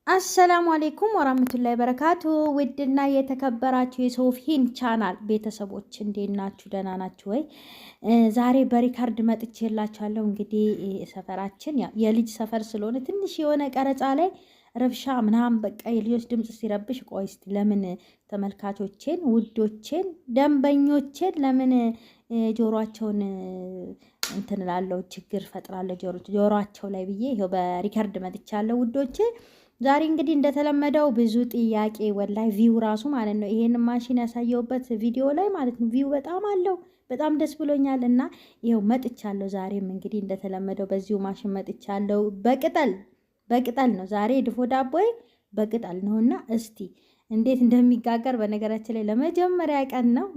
አሰላሙ አሌይኩም ወራህመቱላሂ በረካቱ። ውድና የተከበራችሁ የሶፊን ቻናል ቤተሰቦች እንዴት ናችሁ? ደህና ናችሁ ወይ? ዛሬ በሪካርድ መጥቼላችኋለሁ። እንግዲህ ሰፈራችን የልጅ ሰፈር ስለሆነ ትንሽ የሆነ ቀረጻ ላይ ረብሻ ምናምን በቃ የልጆች ድምፅ ሲረብሽ፣ ቆይ እስቲ ለምን ተመልካቾቼን፣ ውዶቼን፣ ደንበኞቼን ለምን ጆሮአቸውን እንትን እላለሁ ችግር ፈጥራለሁ ጆሮአቸው ላይ ብዬ ይኸው በሪካርድ መጥቻለሁ ውዶቼ። ዛሬ እንግዲህ እንደተለመደው ብዙ ጥያቄ ወላይ ቪው ራሱ ማለት ነው ይሄን ማሽን ያሳየውበት ቪዲዮ ላይ ማለት ነው ቪው በጣም አለው። በጣም ደስ ብሎኛል እና ይኸው መጥቻለሁ። ዛሬም እንግዲህ እንደተለመደው በዚሁ ማሽን መጥቻለሁ። በቅጠል ነው ዛሬ ድፎ ዳቦዬ በቅጠል ነውና እስቲ እንዴት እንደሚጋገር በነገራችን ላይ ለመጀመሪያ ቀን ነው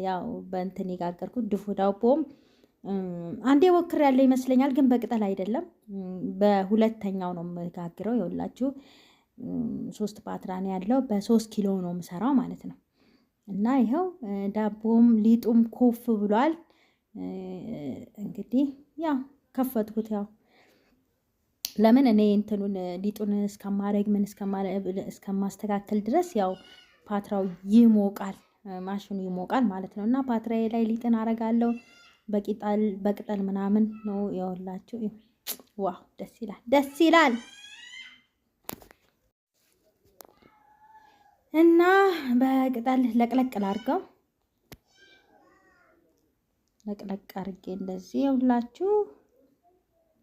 ያው በእንትን የጋገርኩት ድፎ ዳቦም አንዴ ወክር ያለ ይመስለኛል፣ ግን በቅጠል አይደለም። በሁለተኛው ነው የምጋግረው። ይኸውላችሁ 3 ፓትራ ነው ያለው፣ በ3 ኪሎ ነው የምሰራው ማለት ነው። እና ይኸው ዳቦም ሊጡም ኮፍ ብሏል። እንግዲህ ያው ከፈትኩት። ያው ለምን እኔ እንትኑን ሊጡን እስከማስተካከል ድረስ ያው ፓትራው ይሞቃል፣ ማሽኑ ይሞቃል ማለት ነው። እና ፓትራዬ ላይ ሊጥን አረጋለሁ በቅጠል ምናምን ነው ያወላችሁ። ዋው ደስ ይላል። እና በቅጠል ለቅለቅ ላድርገው፣ ለቅለቅ አድርጌ እንደዚህ ያውላችሁ።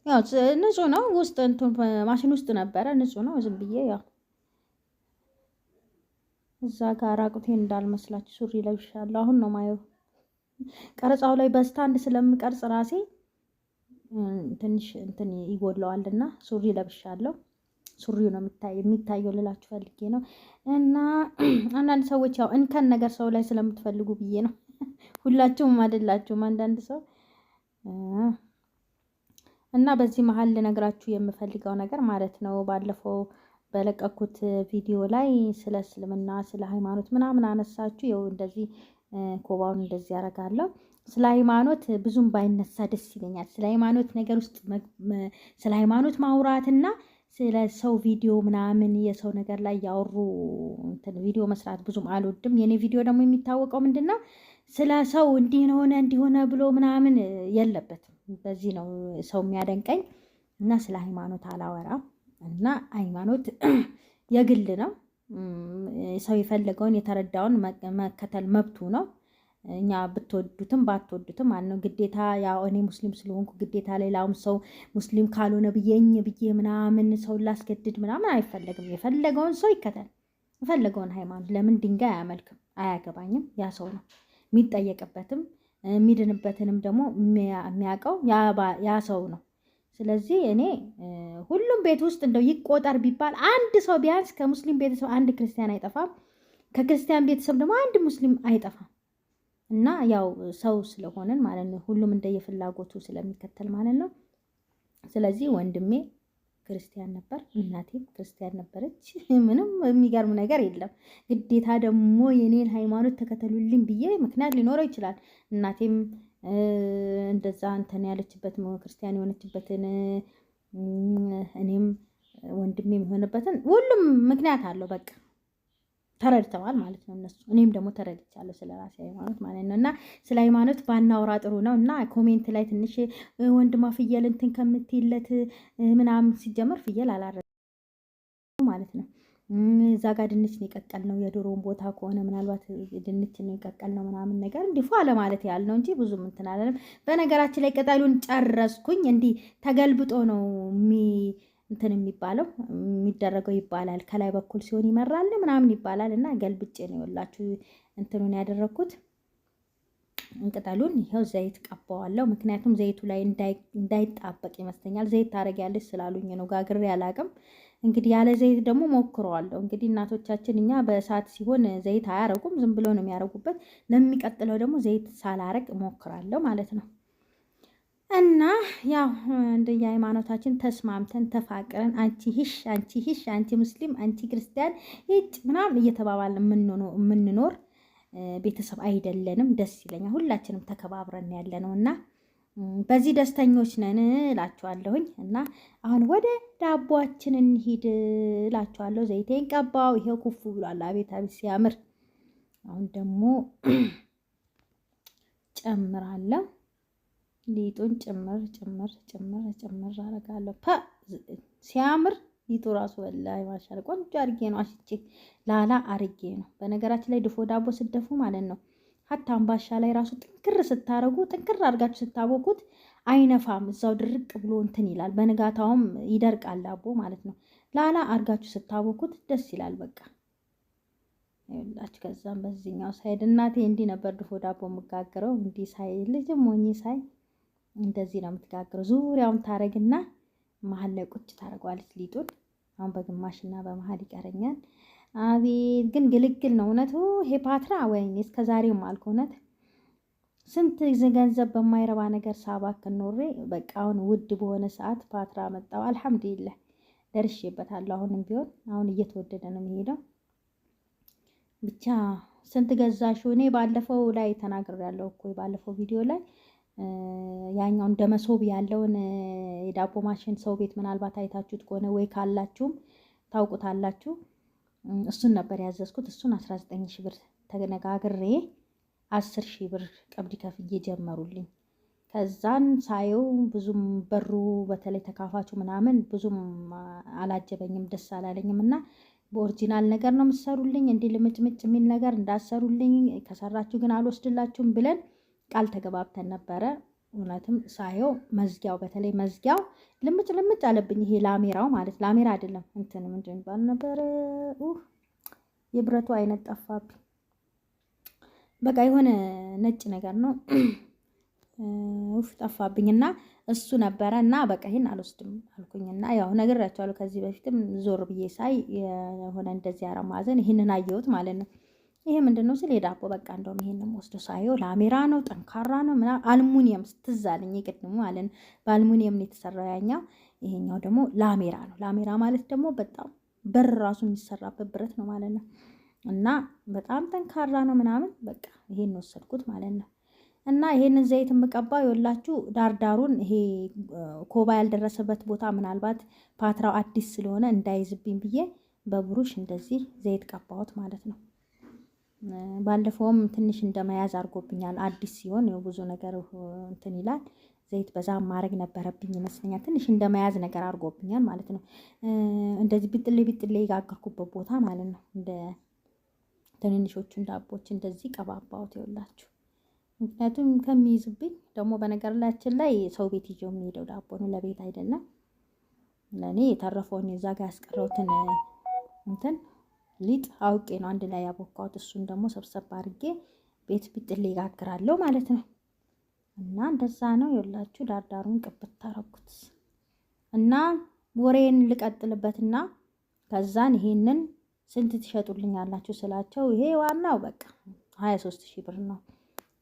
ያው ንጹህ ነው፣ ውስጥ እንትን ማሽን ውስጥ ነበረ፣ ንጹህ ነው። ዝም ብዬ ያው እዛ ጋር ራቁቴን እንዳልመስላችሁ ሱሪ ለብሻለሁ። አሁን ነው ማየው ቀረጻው ላይ በስታንድ ስለምቀርጽ ራሴ ትንሽ እንትን ይጎለዋልና ሱሪ ለብሻለሁ። ሱሪው ነው የሚታየው ልላችሁ ፈልጌ ነው። እና አንዳንድ ሰዎች ያው እንከን ነገር ሰው ላይ ስለምትፈልጉ ብዬ ነው። ሁላችሁም አይደላችሁም፣ አንዳንድ ሰው እና በዚህ መሀል ልነግራችሁ የምፈልገው ነገር ማለት ነው ባለፈው በለቀኩት ቪዲዮ ላይ ስለ እስልምና ስለ ሃይማኖት ምናምን አነሳችሁ። ይኸው እንደዚህ ኮባውን እንደዚህ ያደርጋለሁ። ስለ ሃይማኖት ብዙም ባይነሳ ደስ ይለኛል። ስለ ሃይማኖት ነገር ውስጥ ስለ ሃይማኖት ማውራትና ስለ ሰው ቪዲዮ ምናምን የሰው ነገር ላይ ያወሩ እንትን ቪዲዮ መስራት ብዙም አልወድም። የኔ ቪዲዮ ደግሞ የሚታወቀው ምንድነው ስለ ሰው እንዲሆነ ብሎ ምናምን የለበትም። በዚህ ነው ሰው የሚያደንቀኝ። እና ስለ ሃይማኖት አላወራም። እና ሃይማኖት የግል ነው። ሰው የፈለገውን የተረዳውን መከተል መብቱ ነው። እኛ ብትወዱትም ባትወዱትም ማለት ነው። ግዴታ ያው እኔ ሙስሊም ስለሆንኩ ግዴታ ሌላውም ሰው ሙስሊም ካልሆነ ብዬ ምናምን ሰው ላስገድድ ምናምን አይፈለግም። የፈለገውን ሰው ይከተል፣ የፈለገውን ሃይማኖት። ለምን ድንጋይ አያመልክም? አያገባኝም። ያ ሰው ነው የሚጠየቅበትም የሚድንበትንም ደግሞ የሚያውቀው ያ ሰው ነው። ስለዚህ እኔ ሁሉም ቤት ውስጥ እንደው ይቆጠር ቢባል አንድ ሰው ቢያንስ ከሙስሊም ቤተሰብ አንድ ክርስቲያን አይጠፋም፣ ከክርስቲያን ቤተሰብ ደግሞ አንድ ሙስሊም አይጠፋም። እና ያው ሰው ስለሆነን ማለት ነው ሁሉም እንደየፍላጎቱ ስለሚከተል ማለት ነው። ስለዚህ ወንድሜ ክርስቲያን ነበር፣ እናቴም ክርስቲያን ነበረች። ምንም የሚገርም ነገር የለም። ግዴታ ደግሞ የኔን ሃይማኖት ተከተሉልኝ ብዬ ምክንያት ሊኖረው ይችላል። እናቴም እንደዛ እንትን ያለችበት ክርስቲያን የሆነችበትን እኔም ወንድሜ የሆነበትን ሁሉም ምክንያት አለው። በቃ ተረድተዋል ማለት ነው እነሱ። እኔም ደግሞ ተረድቻለሁ ስለ ራሴ ሃይማኖት ማለት ነው። እና ስለ ሃይማኖት ባናወራ ጥሩ ነው። እና ኮሜንት ላይ ትንሽ ወንድማ ፍየል እንትን ከምትይለት ምናምን ሲጀመር ፍየል አላረግም ማለት ነው። እዛ ጋር ድንች ነው የቀቀል ነው። የዶሮውን ቦታ ከሆነ ምናልባት ድንች ነው የቀቀል ነው ምናምን ነገር እንዲሁ ለማለት ያህል ነው እንጂ ብዙም እንትን አላለም። በነገራችን ላይ ቅጠሉን ጨረስኩኝ። እንዲህ ተገልብጦ ነው እንትን የሚባለው የሚደረገው ይባላል። ከላይ በኩል ሲሆን ይመራል ምናምን ይባላል። እና ገልብጬ ነው የወላችሁ እንትኑን ያደረኩት ቅጠሉን። ይኸው ዘይት ቀባዋለሁ። ምክንያቱም ዘይቱ ላይ እንዳይጣበቅ ይመስለኛል። ዘይት ታረጊያለሽ ስላሉኝ ነው። ጋግሬ አላቅም። እንግዲህ ያለ ዘይት ደግሞ ሞክረዋለሁ። እንግዲህ እናቶቻችን እኛ በእሳት ሲሆን ዘይት አያረጉም፣ ዝም ብሎ ነው የሚያረጉበት። ለሚቀጥለው ደግሞ ዘይት ሳላረግ ሞክራለሁ ማለት ነው። እና ያው እንደየ ሃይማኖታችን ተስማምተን ተፋቅረን አንቺ ሂሽ አንቺ ሙስሊም አንቺ ክርስቲያን ሂጭ ምናምን እየተባባልን የምንኖር ቤተሰብ አይደለንም። ደስ ይለኛል። ሁላችንም ተከባብረን ያለ ነው እና በዚህ ደስተኞች ነን እላችኋለሁኝ። እና አሁን ወደ ዳቦአችን እንሂድ እላችኋለሁ። ዘይቴን ቀባው፣ ይሄው ኩፍ ብሏል። አቤት አቤት ሲያምር! አሁን ደግሞ ጨምራለሁ። ሊጡን ጭምር አደርጋለሁ። ሲያምር ሊጡ ራሱ ወላሂ ማሻአላ ቆንጆ አርጌ ነው አሽቼ ላላ አርጌ ነው። በነገራችን ላይ ድፎ ዳቦ ስደፉ ማለት ነው ሀታ አምባሻ ላይ ራሱ ጥንክር ስታረጉ ጥንክር አድርጋችሁ ስታቦኩት አይነፋም። እዛው ድርቅ ብሎ እንትን ይላል። በንጋታውም ይደርቃል ዳቦ ማለት ነው። ላላ አርጋችሁ ስታቦኩት ደስ ይላል። በቃ ይኸውላችሁ። ከዛም በዚህኛው ሳይድ እናቴ እንዲህ ነበር ድፎ ዳቦ የምጋግረው። እንዲህ ሳይ ልጅም ሞኝ ሳይ እንደዚህ ነው የምትጋግረው። ዙሪያውን ታረግና መሀል ላይ ቁጭ ታረገዋለች ሊጡን። አሁን በግማሽና በመሀል ይቀረኛል። አቤት ግን ግልግል ነው እውነቱ። ይሄ ፓትራ ወይኔ እስከዛሬም አልኩ እውነት ስንት ገንዘብ በማይረባ ነገር ሳባክን ኖሬ በቃ አሁን ውድ በሆነ ሰዓት ፓትራ መጣው። አልሐምዱሊላህ ደርሼበታለሁ። አሁንም ቢሆን አሁን እየተወደደ ነው የሚሄደው። ብቻ ስንት ገዛሽው? እኔ ባለፈው ላይ ተናግሬያለሁ እኮ ባለፈው ቪዲዮ ላይ ያኛው እንደ መሶብ ያለውን የዳቦ ማሽን ሰው ቤት ምናልባት አይታችሁት ከሆነ ወይ ካላችሁም ታውቁታላችሁ። እሱን ነበር ያዘዝኩት። እሱን 19 ሺህ ብር ተነጋግሬ 10 ሺህ ብር ቀብድ ከፍዬ ጀመሩልኝ። ከዛን ሳየው ብዙም በሩ በተለይ ተካፋቹ ምናምን ብዙም አላጀበኝም፣ ደስ አላለኝም። እና በኦሪጂናል ነገር ነው የምትሰሩልኝ፣ እንዲህ ልምጭምጭ የሚል ነገር እንዳሰሩልኝ፣ ከሰራችሁ ግን አልወስድላችሁም ብለን ቃል ተገባብተን ነበረ። እውነትም ሳየው መዝጊያው በተለይ መዝጊያው ልምጭ አለብኝ። ይሄ ላሜራው ማለት ላሜራ አይደለም እንትን ምንድን ባል ነበር የብረቱ አይነት ጠፋብኝ። በቃ የሆነ ነጭ ነገር ነው ጠፋብኝና እሱ ነበረ እና በቃ ይሄን አልወስድም አልኩኝና ያው ነግራቸዋለሁ። ከዚህ በፊትም ዞር ብዬ ሳይ የሆነ እንደዚህ አረማዘን ይሄንን አየሁት ማለት ነው። ይሄ ምንድነው ስለ ዳቦ በቃ እንደውም ይሄንን ወስዶ ሳየው ላሜራ ነው፣ ጠንካራ ነው ምናምን አልሙኒየም ስትዛልኝ ይቅድሙ ማለት ነው። በአልሙኒየም ነው የተሰራው ያኛው። ይሄኛው ደግሞ ላሜራ ነው። ላሜራ ማለት ደግሞ በጣም በር ራሱ የሚሰራበት ብረት ነው ማለት ነው። እና በጣም ጠንካራ ነው ምናምን በቃ ይሄን ወሰድኩት ማለት ነው። እና ይሄንን ዘይት የምቀባው ይኸውላችሁ ዳርዳሩን ይሄ ኮባ ያልደረሰበት ቦታ ምናልባት ፓትራው አዲስ ስለሆነ እንዳይዝብኝ ብዬ በብሩሽ እንደዚህ ዘይት ቀባሁት ማለት ነው። ባለፈውም ትንሽ እንደመያዝ አድርጎብኛል። አዲስ ሲሆን ያው ብዙ ነገር እንትን ይላል። ዘይት በዛ ማድረግ ነበረብኝ ይመስለኛል። ትንሽ እንደመያዝ ነገር አድርጎብኛል ማለት ነው። እንደዚህ ቢጥሌ የጋገርኩበት ቦታ ማለት ነው። እንደ ትንንሾቹን ዳቦች እንደዚህ ቀባባሁት ይኸውላችሁ። ምክንያቱም ከሚይዝብኝ ደግሞ በነገራችን ላይ ሰው ቤት ይዤው የሚሄደው ዳቦ ነው፣ ለቤት አይደለም። ለእኔ የተረፈውን የዛ ጋር ያስቀረውትን እንትን ሊጥ አውቄ ነው አንድ ላይ ያቦካሁት። እሱን ደግሞ ሰብሰብ አድርጌ ቤት ቢጥሌ ይጋግራለሁ ማለት ነው። እና እንደዛ ነው ይኸውላችሁ። ዳርዳሩን ቅብት አረኩት እና ወሬን ልቀጥልበትና ከዛን ይሄንን ስንት ትሸጡልኛላችሁ ስላቸው ይሄ ዋናው በቃ 23 ሺህ ብር ነው።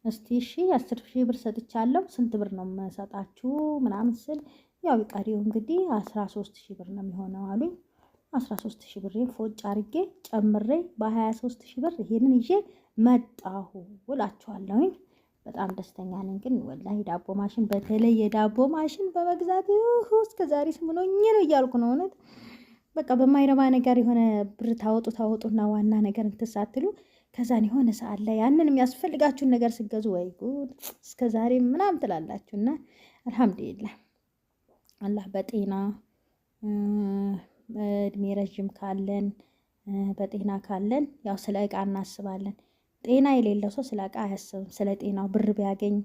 እስቲ እሺ 10 ሺህ ብር ሰጥቻለሁ፣ ስንት ብር ነው የምሰጣችሁ ምናምን ስል ያው ቀሪው እንግዲህ 13 ሺህ ብር ነው የሚሆነው አሉኝ። 13 ሺህ ብር ፎጭ አርጌ ጨምሬ በ23 ሺህ ብር ይሄንን ይዤ መጣሁ እላችኋለሁኝ። በጣም ደስተኛ ነኝ። ግን ወላሂ ዳቦ ማሽን በተለይ የዳቦ ማሽን በመግዛት እስከ ዛሬ ስምኖኝ ነው እያልኩ ነው እውነት። በቃ በማይረባ ነገር የሆነ ብር ታወጡና ዋና ነገር እንትን ሳትሉ ከዛን የሆነ ሰዓት ላይ ያንን የሚያስፈልጋችሁን ነገር ስገዙ ወይ ጉድ እስከ ዛሬ ምናምን ትላላችሁና አልሐምዱሊላህ አላህ በጤና እድሜ ረጅም ካለን በጤና ካለን ያው ስለ እቃ እናስባለን። ጤና የሌለው ሰው ስለ እቃ አያስብም። ስለ ጤናው ብር ቢያገኝ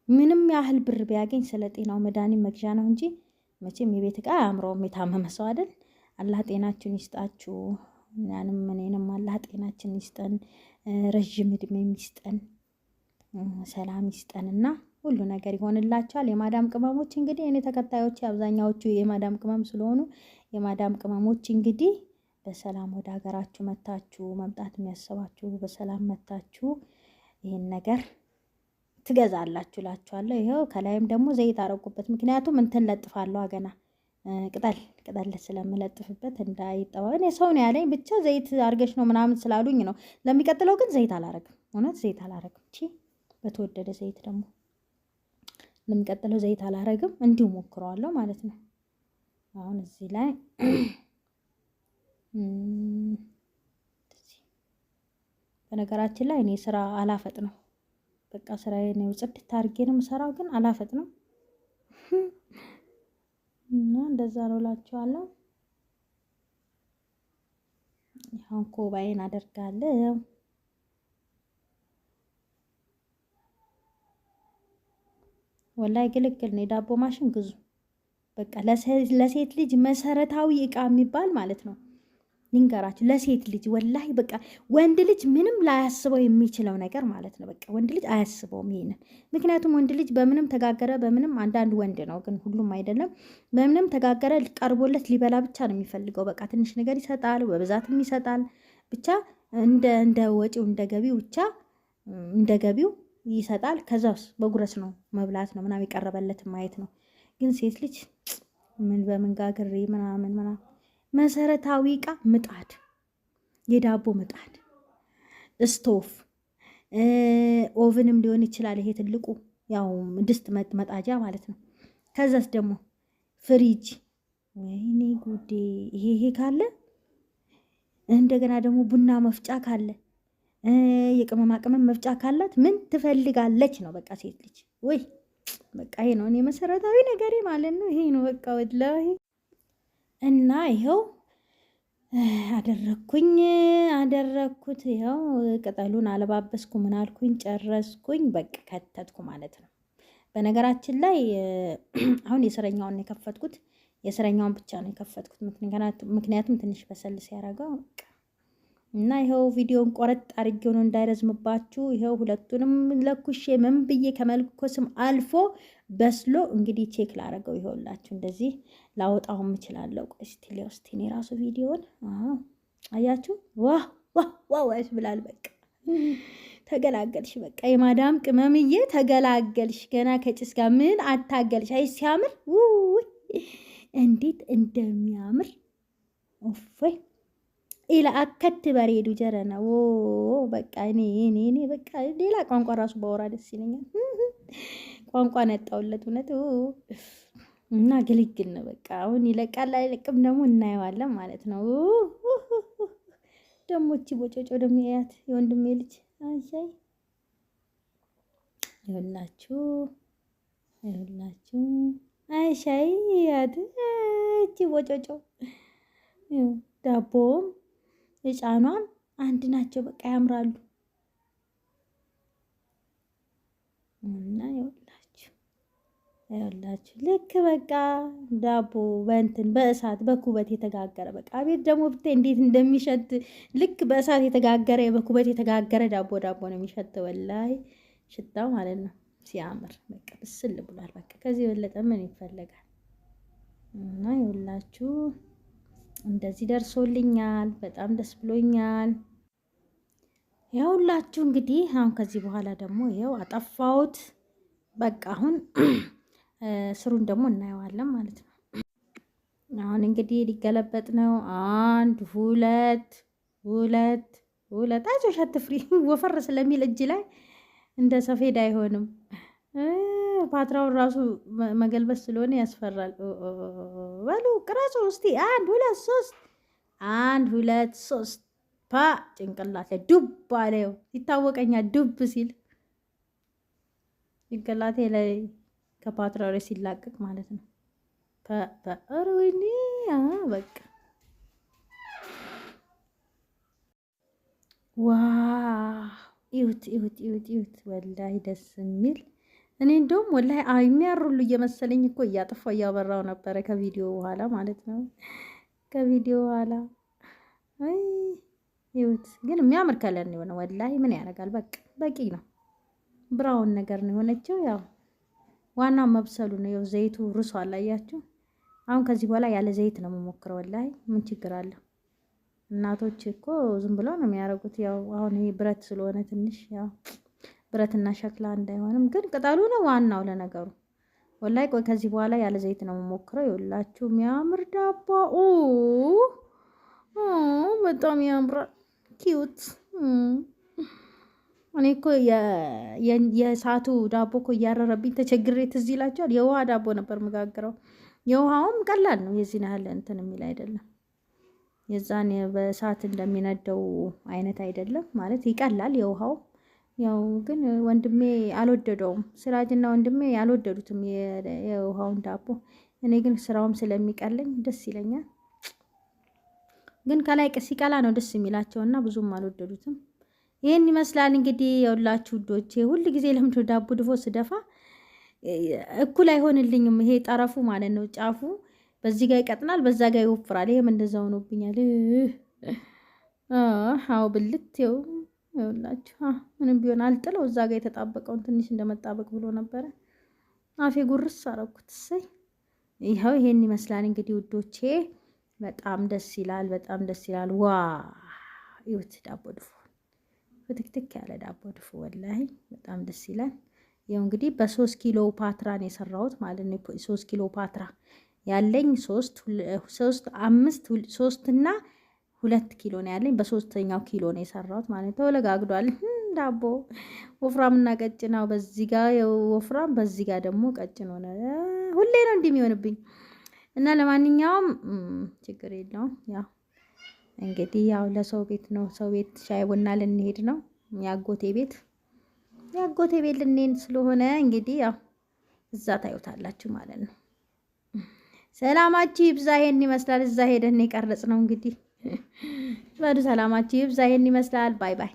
ምንም ያህል ብር ቢያገኝ ስለ ጤናው መድኃኒት መግዣ ነው እንጂ መቼም የቤት እቃ አያምረውም። የታመመ ሰው አይደል? አላህ ጤናችሁን ይስጣችሁ። እኛንም እኔንም አላህ ጤናችን ይስጠን፣ ረጅም እድሜ ይስጠን፣ ሰላም ይስጠንና ሁሉ ነገር ይሆንላችኋል። የማዳም ቅመሞች እንግዲህ እኔ ተከታዮች አብዛኛዎቹ የማዳም ቅመም ስለሆኑ የማዳም ቅመሞች እንግዲህ በሰላም ወደ ሀገራችሁ መታችሁ መምጣት የሚያስባችሁ በሰላም መታችሁ ይሄን ነገር ትገዛላችሁ እላችኋለሁ። ይሄው ከላይም ደግሞ ዘይት አረቁበት። ምክንያቱም እንትን ለጥፋለሁ ገና ቅጠል ስለምለጥፍበት እንዳይጠባ። እኔ ሰው ነው ያለኝ ብቻ ዘይት አርገሽ ነው ምናምን ስላሉኝ ነው። ለሚቀጥለው ግን ዘይት አላረግም፣ እውነት ዘይት አላረግም። እቺ በተወደደ ዘይት ደግሞ ለሚቀጥለው ዘይት አላረግም፣ እንዲሁ ሞክረዋለሁ ማለት ነው። አሁን እዚህ ላይ በነገራችን ላይ እኔ ስራ አላፈጥ ነው። በቃ ስራዬ ነው ጽድት አድርጌ ነው የምሰራው፣ ግን አላፈጥ ነው እና እንደዛ ነው እላችኋለሁ። አሁን ኮባዬን አደርጋለሁ። ወላይ ግልግል ነው። የዳቦ ማሽን ግዙ። በቃ ለሴት ልጅ መሰረታዊ እቃ የሚባል ማለት ነው። ልንገራችሁ፣ ለሴት ልጅ ወላይ በቃ ወንድ ልጅ ምንም ላያስበው የሚችለው ነገር ማለት ነው። በቃ ወንድ ልጅ አያስበውም ይሄንን። ምክንያቱም ወንድ ልጅ በምንም ተጋገረ በምንም፣ አንዳንድ ወንድ ነው ግን ሁሉም አይደለም፣ በምንም ተጋገረ ቀርቦለት ሊበላ ብቻ ነው የሚፈልገው። በቃ ትንሽ ነገር ይሰጣል፣ በብዛትም ይሰጣል። ብቻ እንደ ወጪው እንደ ገቢው ብቻ እንደ ገቢው ይሰጣል። ከዛስ በጉረስ ነው መብላት ነው ምናምን የቀረበለት ማየት ነው። ግን ሴት ልጅ ምን በመንጋገሬ ምናምን መሰረታዊ እቃ ምጣድ፣ የዳቦ ምጣድ፣ ስቶፍ፣ ኦቭንም ሊሆን ይችላል። ይሄ ትልቁ ያው ድስት መጣጃ ማለት ነው። ከዛስ ደግሞ ፍሪጅ፣ ወይኔ ጉዴ! ይሄ ካለ እንደገና ደግሞ ቡና መፍጫ ካለ የቅመማ ቅመም መፍጫ ካላት ምን ትፈልጋለች ነው በቃ ሴት ልጅ። ወይ በቃ ይሄ ነው እኔ መሰረታዊ ነገሬ ማለት ነው። ይሄ ነው በቃ ወላሂ። እና ይኸው አደረኩት። ይኸው ቅጠሉን አለባበስኩ፣ ምን አልኩኝ፣ ጨረስኩኝ። በቃ ከተትኩ ማለት ነው። በነገራችን ላይ አሁን የስረኛውን የከፈትኩት የስረኛውን ብቻ ነው የከፈትኩት፣ ምክንያቱም ትንሽ በሰል ሲያደርገው እና ይኸው ቪዲዮን ቆረጥ አድርጌው ነው እንዳይረዝምባችሁ። ይኸው ሁለቱንም ለኩሼ ምን ብዬ ከመልኮስም አልፎ በስሎ እንግዲህ ቼክ ላረገው። ይኸውላችሁ እንደዚህ ላወጣውም እችላለሁ። ቆይ እስቲ ለውስቲ እኔ ራሱ ቪዲዮን አያችሁ። ዋው ብላል። በቃ ተገላገልሽ። በቃ የማዳም ቅመምዬ ተገላገልሽ። ገና ከጭስ ጋር ምን አታገልሽ። አይ ሲያምር! እንዴት እንደሚያምር ኦፈይ ኢላ አከት በሬዱ ጀረና በቃ እኔ በቃ ሌላ ቋንቋ ራሱ ባወራ ደስ ይለኛል። ቋንቋ ነጣውለት እውነት። እና ግልግል ነው በቃ። አሁን ይለቃል አይለቅም ደግሞ እናየዋለን ማለት ነው። ደግሞ እቺ ቦጮጮ ደግሞ ያያት የወንድሜ ልጅ አይ ይኸውላችሁ አይሻይ ያት እቺ ቦጮጮ ዳቦም ህፃኗም አንድ ናቸው። በቃ ያምራሉ። እና ይኸውላችሁ ልክ በቃ ዳቦ በእንትን በእሳት በኩበት የተጋገረ በቃ ቤት ደግሞ ብታይ እንዴት እንደሚሸት ልክ በእሳት የተጋገረ በኩበት የተጋገረ ዳቦ ነው የሚሸተው። ወላሂ ሽታው ማለት ነው ሲያምር በቃ ብስል ብሏል። በቃ ከዚህ የበለጠ ምን ይፈለጋል? እና ይኸውላችሁ እንደዚህ ደርሶልኛል። በጣም ደስ ብሎኛል። ያውላችሁ እንግዲህ አሁን ከዚህ በኋላ ደግሞ ይኸው አጠፋሁት። በቃ አሁን ስሩን ደግሞ እናየዋለን ማለት ነው። አሁን እንግዲህ ሊገለበጥ ነው። 1 2 አይዞሽ አትፍሪ። ወፈር ስለሚል እጅ ላይ እንደ ሰፌድ አይሆንም። ፓትራውን ራሱ መገልበስ ስለሆነ ያስፈራል። በሉ ቅረጹ እስቲ 1 2 3 ፓ ጭንቅላት ላይ ዱብ አለው። ይታወቀኛል ዱብ ሲል ጭንቅላቴ ላይ ከፓትራው ላይ ሲላቀቅ ማለት ነው። ፓፓሩኒ በቃ ዋው! ይሁት ወላሂ ደስ የሚል እኔ እንደውም ወላሂ የሚያሩሉ እየመሰለኝ እኮ እያጠፋው እያበራው ነበረ ከቪዲዮ በኋላ ማለት ነው። ከቪዲዮ በኋላ አይ ይሁት ግን የሚያምር ከለር ነው የሆነው። ወላሂ ምን ያደርጋል በቃ በቂ ነው። ብራውን ነገር ነው የሆነችው። ያው ዋናው መብሰሉ ነው። ያው ዘይቱ ርሷል አያችሁ። አሁን ከዚህ በኋላ ያለ ዘይት ነው የምሞክረው። ወላሂ ምን ችግር አለ? እናቶች እኮ ዝም ብለው ነው የሚያደርጉት። ያው አሁን ይሄ ብረት ስለሆነ ትንሽ ያው ብረትና ሸክላ እንዳይሆንም ግን ቅጠሉ ነው ዋናው ለነገሩ። ወላሂ ቆይ ከዚህ በኋላ ያለ ዘይት ነው የምሞክረው። ይኸውላችሁ የሚያምር ዳቦ በጣም ያምራል። ኪዩት እኔ እኮ የእሳቱ ዳቦ እኮ እያረረብኝ ተቸግሬ ትዝ ይላችኋል። የውሃ ዳቦ ነበር መጋግረው። የውሃውም ቀላል ነው፣ የዚህን ያህል እንትን የሚል አይደለም። የዛን በእሳት እንደሚነደው አይነት አይደለም ማለት ይቀላል የውሃው። ያው ግን ወንድሜ አልወደደውም፣ ስራጅና ወንድሜ አልወደዱትም የውሃውን ዳቦ። እኔ ግን ስራውም ስለሚቀለኝ ደስ ይለኛል። ግን ከላይ ሲቀላ ነው ደስ የሚላቸውና ብዙም አልወደዱትም። ይሄን ይመስላል እንግዲህ የሁላችሁ ውዶቼ። ሁል ጊዜ ለምዶ ዳቦ ድፎ ስደፋ እኩል አይሆንልኝም። ይሄ ጠረፉ ማለት ነው፣ ጫፉ በዚህ ጋር ይቀጥናል፣ በዛ ጋር ይወፍራል። ይሄም እንደዛው ሆኖብኛል። አዎ ብልት ይኸውላችሁ። ምንም ቢሆን አልጥለው፣ እዛ ጋር የተጣበቀውን ትንሽ እንደመጣበቅ ብሎ ነበረ። አፌ ጉርስ አረኩት። እሰይ ይኸው ይሄን ይመስላል እንግዲህ ውዶቼ። በጣም ደስ ይላል፣ በጣም ደስ ይላል። ዋ ይሁት ዳቦ ድፎ ፍትክትክ ያለ ዳቦ ድፎ ወላሂ በጣም ደስ ይላል። ይኸው እንግዲህ በ3 ኪሎ ፓትራ ነው የሰራሁት ማለት ነው። 3 ኪሎ ፓትራ ያለኝ 3 እና 2 ኪሎ ነው ያለኝ። በ3ኛው ኪሎ ነው የሰራሁት ማለት ነው። ተወለጋግዷል ዳቦ ወፍራምና ቀጭናው፣ በዚህ ጋር ወፍራም፣ በዚህ ጋር ደግሞ ቀጭን ሆነ። ሁሌ ነው እንዲህ የሚሆንብኝ እና ለማንኛውም ችግር የለውም። ያው እንግዲህ ያው ለሰው ቤት ነው፣ ሰው ቤት ሻይ ቡና ልንሄድ ነው። ያጎቴ ቤት ልንሄድ ስለሆነ እንግዲህ ያው እዛ ታዩታላችሁ ማለት ነው። ሰላማችሁ ይብዛ። ይሄን ይመስላል። እዛ ሄደን የቀረጽ ነው እንግዲህ። ሰላማችሁ ይብዛ። ይሄን ይመስላል። ባይ ባይ።